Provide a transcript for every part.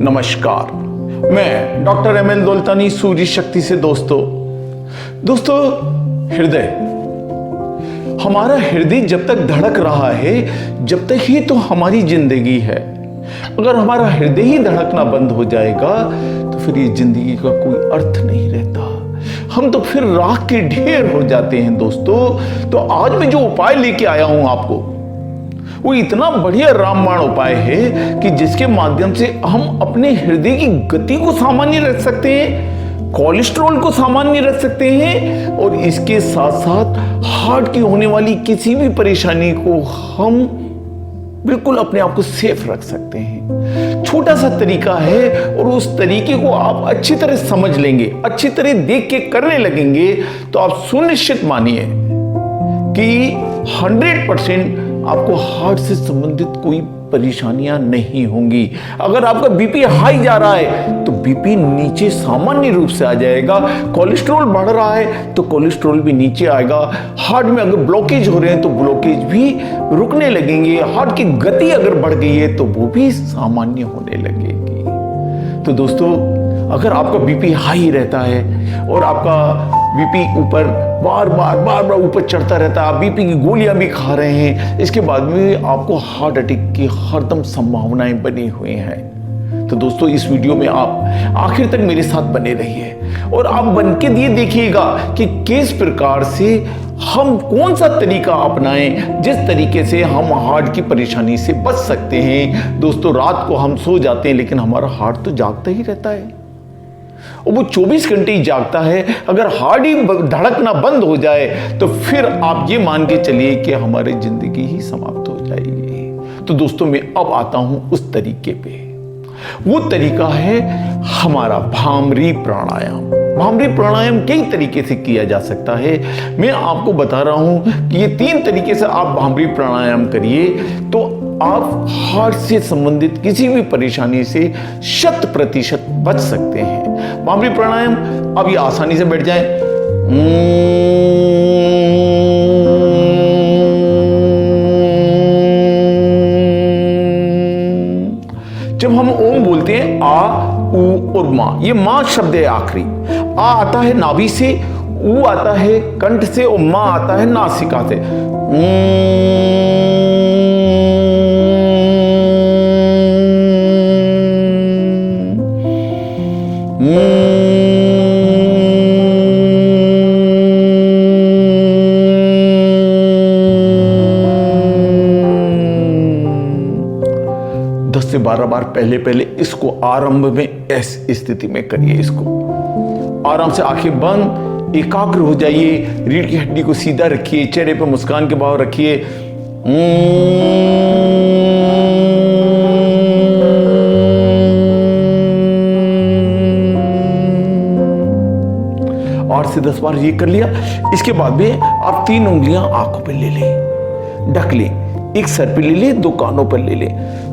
नमस्कार, मैं doctor M L Daulatani, सूर्य शक्ति से। दोस्तों हृदय, हमारा हृदय जब तक धड़क रहा है जब तक ही तो हमारी जिंदगी है। अगर हमारा हृदय ही धड़कना बंद हो जाएगा तो फिर ये जिंदगी का कोई अर्थ नहीं रहता, हम तो फिर राख के ढेर हो जाते हैं। दोस्तों, तो आज मैं जो उपाय लेके आया हूं आपको, वो इतना बढ़िया रामबाण उपाय है कि जिसके माध्यम से हम अपने हृदय की गति को सामान्य रख सकते हैं, कोलेस्ट्रॉल को सामान्य रख सकते हैं और इसके साथ साथ हार्ट की होने वाली किसी भी परेशानी को हम बिल्कुल अपने आप को सेफ रख सकते हैं। छोटा सा तरीका है और उस तरीके को आप अच्छी तरह समझ लेंगे, अच्छी तरह देख के करने लगेंगे तो आप सुनिश्चित मानिए कि 100% आपको हार्ट से संबंधित कोई परेशानियां नहीं होंगी। अगर आपका बीपी हाई जा रहा है तो बीपी नीचे सामान्य रूप से आ जाएगा, कोलेस्ट्रॉल बढ़ रहा है तो कोलेस्ट्रॉल भी नीचे आएगा, हार्ट में अगर ब्लॉकेज हो रहे हैं तो ब्लॉकेज भी रुकने लगेंगे, हार्ट की गति अगर बढ़ गई है तो वो भी सामान्य होने लगेगी। तो दोस्तों, अगर आपका बीपी हाई रहता है और आपका बीपी ऊपर बार बार ऊपर चढ़ता रहता है, आप बीपी की गोलियां भी खा रहे हैं, इसके बाद भी आपको हार्ट अटैक की हरदम संभावनाएं बनी हुई हैं। तो दोस्तों, इस वीडियो में आप आखिर तक मेरे साथ बने रहिए और आप बन के दिए देखिएगा कि किस प्रकार से हम कौन सा तरीका अपनाएं जिस तरीके से हम हार्ट की परेशानी से बच सकते हैं। दोस्तों, रात को हम सो जाते हैं लेकिन हमारा हार्ट तो जागता ही रहता है और वो 24 घंटे ही जागता है। अगर हार्ट ही धड़कना बंद हो जाए तो फिर आप ये मान के चलिए कि हमारी जिंदगी ही समाप्त हो जाएगी। तो दोस्तों, मैं अब आता हूं उस तरीके पे। वो तरीका है हमारा भ्रामरी प्राणायाम। भ्रामरी प्राणायाम कई तरीके से किया जा सकता है। मैं आपको बता रहा हूं कि ये 3 तरीके से आप भ्रामरी प्राणायाम करिए तो आप हार्ट से संबंधित किसी भी परेशानी से 100% बच सकते हैं। भ्रामरी प्राणायाम, अब ये आसानी से बैठ जाए। जब हम ओम बोलते हैं आ, ऊ और मां, ये मां शब्द है आखिरी। आ आता है नाभि से, ऊ आता है कंठ से और मां आता है नासिका से। से 12 बार पहले इसको आरंभ में ऐसी स्थिति में करिए। इसको आराम से आंखें बंद, एकाग्र हो जाइए, रीढ़ की हड्डी को सीधा रखिए, चेहरे पर मुस्कान के भाव रखिए। और से 10 बार ये कर लिया। इसके बाद में आप 3 उंगलियां आंखों पे ले लें, ढक लें, एक सर पे ले लें, 2 कानों पर ले लें।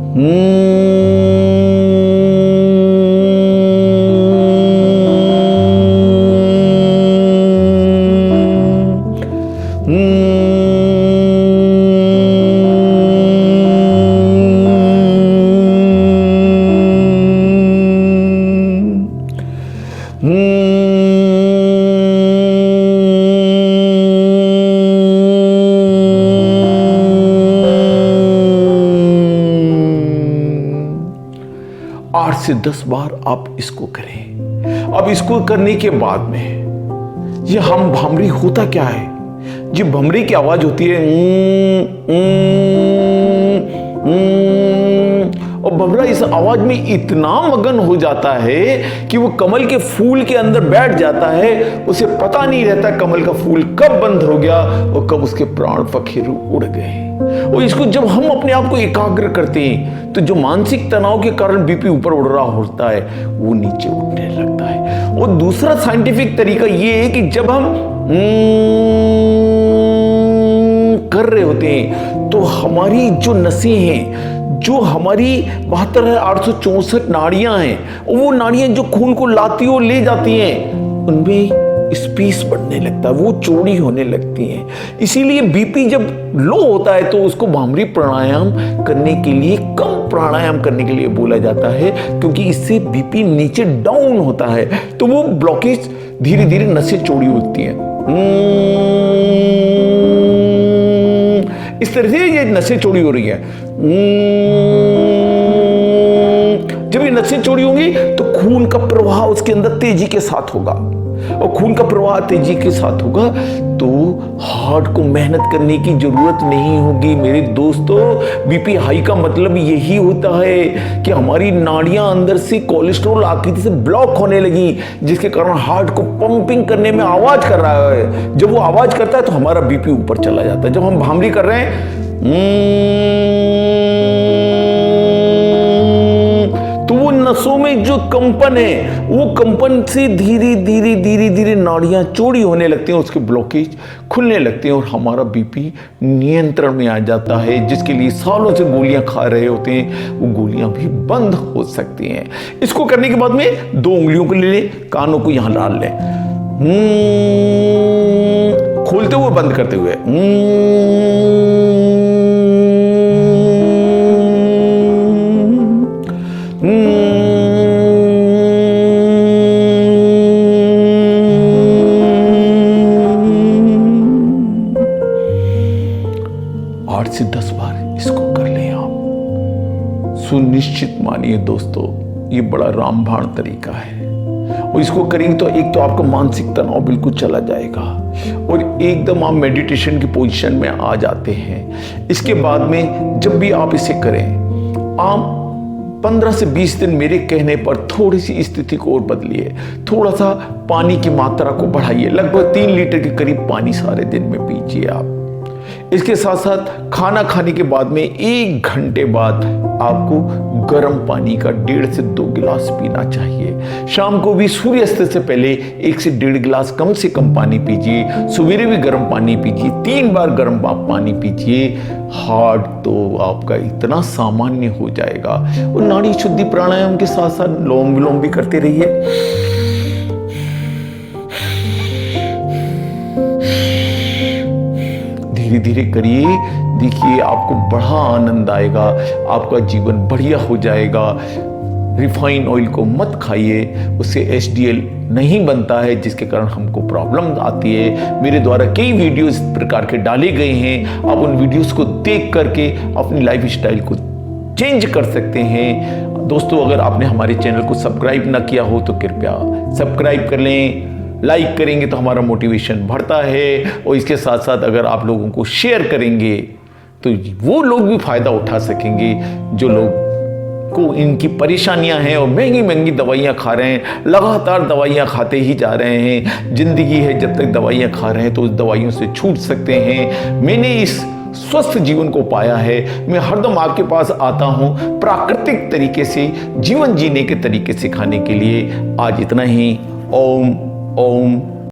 से 10 बार आप इसको करें। अब इसको करने के बाद में ये हम भ्रामरी होता क्या है, ये भ्रामरी की आवाज होती है और भंवरा इस आवाज में इतना मगन हो जाता है कि वो कमल के फूल के अंदर बैठ जाता है, उसे पता नहीं रहता कमल का फूल कब बंद हो गया और कब उसके प्राण पखेरु उड़ गए। और इसको जब हम अपने आप को एकाग्र करते हैं तो जो मानसिक तनाव के कारण बीपी ऊपर उड़ रहा होता है वो नीचे उठने लगता है। और दूसरा साइंटिफिक तरीका ये है कि जब हम कर रहे होते हैं तो हमारी जो नसें हैं, जो हमारी 72,864 नाड़ियां हैं, वो नाड़ियां जो खून को लाती और ले जाती हैं, उनमें स्पेस बढ़ने लगता है, वो चौड़ी होने लगती हैं। इसीलिए बीपी जब लो होता है तो उसको भ्रामरी प्राणायाम करने के लिए, कम प्राणायाम करने के लिए बोला जाता है, क्योंकि इससे बीपी नीचे डाउन होता है तो वो ब्लॉकेज धीरे धीरे नसें चौड़ी होती हैं। इस तरह से ये नसें चौड़ी हो रही है। जब ये नसें चौड़ी होंगी तो खून का प्रवाह उसके अंदर तेजी के साथ होगा, और खून का प्रवाह तेजी के साथ होगा तो हार्ट को मेहनत करने की जरूरत नहीं होगी। मेरे दोस्तों, बीपी हाई का मतलब यही होता है कि हमारी नाड़ियां अंदर से कोलेस्ट्रॉल आकृति से ब्लॉक होने लगी, जिसके कारण हार्ट को पंपिंग करने में आवाज कर रहा है। जब वो आवाज करता है तो हमारा बीपी ऊपर चला जाता है। जब हम भ्रामरी कर रहे हैं तो वो नसों में जो कंपन है, वो कंपन से धीरे धीरे धीरे धीरे नाड़ियां चौड़ी होने लगती हैं, उसके ब्लॉकेज खुलने लगते हैं और हमारा बीपी नियंत्रण में आ जाता है। जिसके लिए सालों से गोलियां खा रहे होते हैं, वो गोलियां भी बंद हो सकती हैं। इसको करने के बाद में 2 उंगलियों को ले लें, कानों को यहां डाल लें, खोलते हुए बंद करते हुए। 8 से 10 बार इसको कर लें आप। सुनिश्चित मानिए दोस्तों, ये बड़ा रामबाण तरीका है, और इसको करेंगे तो एक तो आपका मानसिक तनाव बिल्कुल चला जाएगा और एकदम आप मेडिटेशन की पोजीशन में आ जाते हैं। इसके बाद में जब भी आप इसे करें, आप 15 से 20 दिन मेरे कहने पर थोड़ी सी स्थिति को और बदलिए। थोड़ा सा पानी की मात्रा को बढ़ाइए, लगभग 3 लीटर के करीब पानी सारे दिन में पीजिए आप। इसके साथ साथ खाना खाने के बाद में 1 घंटे बाद आपको गर्म पानी का 1.5 से 2 गिलास पीना चाहिए। शाम को भी सूर्यास्त से पहले 1 से 1.5 गिलास कम से कम पानी पीजिए। सवेरे भी गर्म पानी पीजिए, 3 बार गर्म पानी पीजिए। हार्ट तो आपका इतना सामान्य हो जाएगा। और नाड़ी शुद्धि प्राणायाम के साथ साथ लोम विलोम भी करते रहिए। धीरे धीरे करिए, देखिए आपको बड़ा आनंद आएगा, आपका जीवन बढ़िया हो जाएगा। रिफाइन ऑयल को मत खाइए, उससे HDL नहीं बनता है, जिसके कारण हमको प्रॉब्लम आती है। मेरे द्वारा कई वीडियोस इस प्रकार के डाले गए हैं, आप उन वीडियोस को देख करके अपनी लाइफ स्टाइल को चेंज कर सकते हैं। दोस्तों, अगर आपने हमारे चैनल को सब्सक्राइब ना किया हो तो कृपया सब्सक्राइब कर लें। लाइक करेंगे तो हमारा मोटिवेशन बढ़ता है, और इसके साथ साथ अगर आप लोगों को शेयर करेंगे तो वो लोग भी फायदा उठा सकेंगे जो लोग को इनकी परेशानियां हैं और महंगी महंगी दवाइयां खा रहे हैं, लगातार दवाइयां खाते ही जा रहे हैं। जिंदगी है, जब तक दवाइयां खा रहे हैं तो उस दवाइयों से छूट सकते हैं। मैंने इस स्वस्थ जीवन को पाया है। मैं हरदम आपके पास आता हूं प्राकृतिक तरीके से जीवन जीने के तरीके सिखाने के लिए। आज इतना ही। ओम ओम